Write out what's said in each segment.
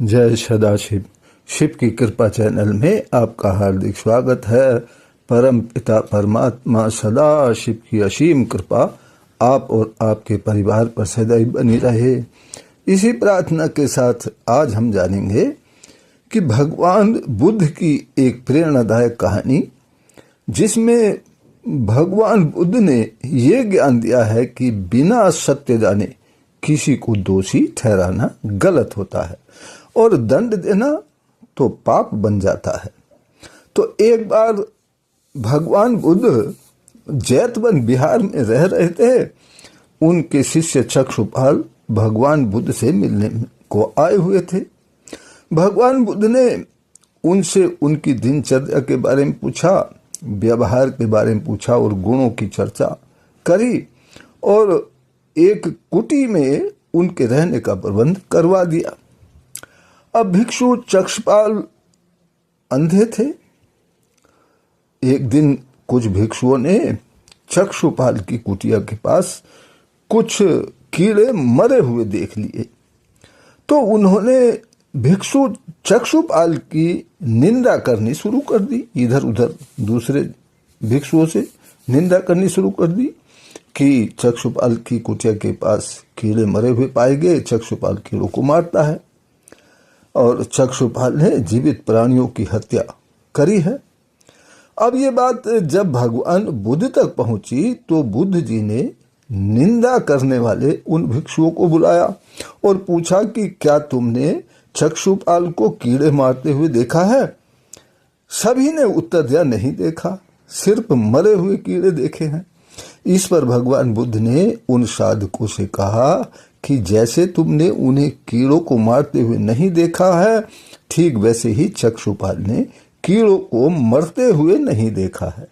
जय सदाशिव। शिव की कृपा चैनल में आपका हार्दिक स्वागत है। परम पिता परमात्मा सदा शिव की असीम कृपा आप और आपके परिवार पर सदैव बनी रहे, इसी प्रार्थना के साथ आज हम जानेंगे कि भगवान बुद्ध की एक प्रेरणादायक कहानी, जिसमें भगवान बुद्ध ने ये ज्ञान दिया है कि बिना सत्य जाने किसी को दोषी ठहराना गलत होता है और दंड देना तो पाप बन जाता है। तो एक बार भगवान बुद्ध जैतवन बिहार में रह रहे थे। उनके शिष्य चक्षुपाल भगवान बुद्ध से मिलने को आए हुए थे। भगवान बुद्ध ने उनसे उनकी दिनचर्या के बारे में पूछा, व्यवहार के बारे में पूछा और गुणों की चर्चा करी और एक कुटी में उनके रहने का प्रबंध करवा दिया। अब भिक्षु चक्षुपाल अंधे थे। एक दिन कुछ भिक्षुओं ने चक्षुपाल की कुटिया के पास कुछ कीड़े मरे हुए देख लिए, तो उन्होंने भिक्षु चक्षुपाल की निंदा करनी शुरू कर दी। इधर उधर दूसरे भिक्षुओं से निंदा करनी शुरू कर दी कि चक्षुपाल की कुटिया के पास कीड़े मरे हुए पाए गए, चक्षुपाल कीड़ों को मारता है और चक्षुपाल ने जीवित प्राणियों की हत्या करी है। अब ये बात जब भगवान बुद्ध तक पहुंची तो बुद्ध जी ने निंदा करने वाले उन भिक्षुओं को बुलाया और पूछा कि क्या तुमने चक्षुपाल को कीड़े मारते हुए देखा है? सभी ने उत्तर दिया, नहीं देखा, सिर्फ मरे हुए कीड़े देखे हैं। इस पर भगवान बुद्ध ने उन साधकों से कहा कि जैसे तुमने उन्हें कीड़ों को मारते हुए नहीं देखा है, ठीक वैसे ही चक्षुपाल ने कीड़ों को मरते हुए नहीं देखा है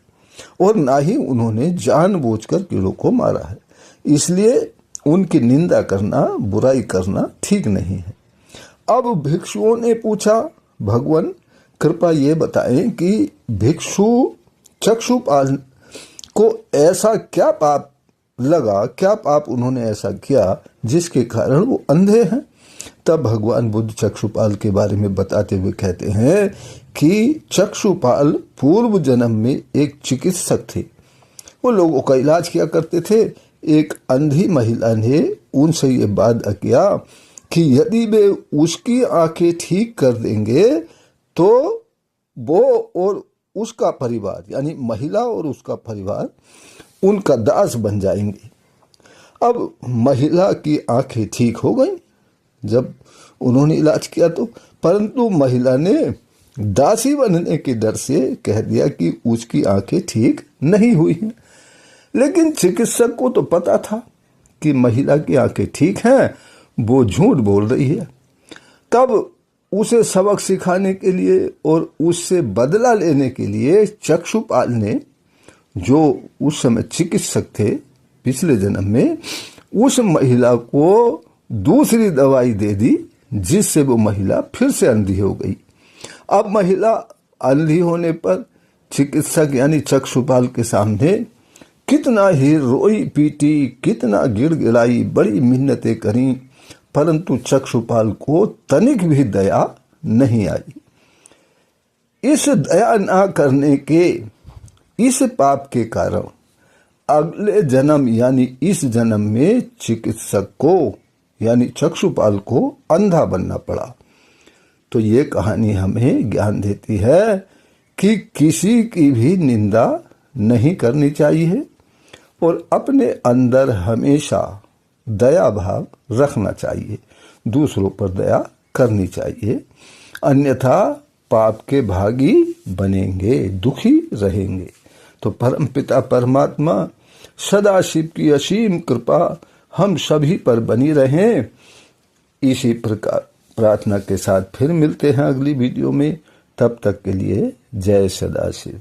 और ना ही उन्होंने जानबूझकर कीड़ों को मारा है। इसलिए उनकी निंदा करना, बुराई करना ठीक नहीं है। अब भिक्षुओं ने पूछा, भगवान कृपा ये बताएं कि भिक्षु चक्षुपाल को ऐसा क्या पाप लगा, क्या पाप उन्होंने ऐसा किया जिसके कारण वो अंधे हैं? तब भगवान बुद्ध चक्षुपाल के बारे में बताते हुए कहते हैं कि चक्षुपाल पूर्व जन्म में एक चिकित्सक थे। वो लोगों का इलाज किया करते थे। एक अंधी महिला ने उनसे ये वादा किया कि यदि वे उसकी आंखें ठीक कर देंगे तो वो और उसका परिवार, यानी महिला और उसका परिवार, उनका दास बन जाएंगे। अब महिला की आंखें ठीक हो गई जब उन्होंने इलाज किया तो, परंतु महिला ने दासी बनने के डर से कह दिया कि उसकी आंखें ठीक नहीं हुई हैं। लेकिन चिकित्सक को तो पता था कि महिला की आंखें ठीक हैं, वो झूठ बोल रही है। तब उसे सबक सिखाने के लिए और उससे बदला लेने के लिए चक्षुपाल ने, जो उस समय चिकित्सक थे पिछले जन्म में, उस महिला को दूसरी दवाई दे दी जिससे वो महिला फिर से अंधी हो गई। अब महिला अंधी होने पर चिकित्सक यानी चक्षुपाल के सामने कितना ही रोई पीटी, कितना गिड़गिड़ाई, बड़ी मिन्नतें करी, परंतु चक्षुपाल को तनिक भी दया नहीं आई। इस दया ना करने के, इस पाप के कारण अगले जन्म यानी इस जन्म में चिकित्सक को यानी चक्षुपाल को अंधा बनना पड़ा। तो ये कहानी हमें ज्ञान देती है कि किसी की भी निंदा नहीं करनी चाहिए और अपने अंदर हमेशा दया भाव रखना चाहिए, दूसरों पर दया करनी चाहिए, अन्यथा पाप के भागी बनेंगे, दुखी रहेंगे। तो परमपिता परमात्मा सदा शिव की असीम कृपा हम सभी पर बनी रहें। इसी प्रकार प्रार्थना के साथ फिर मिलते हैं अगली वीडियो में। तब तक के लिए जय सदाशिव।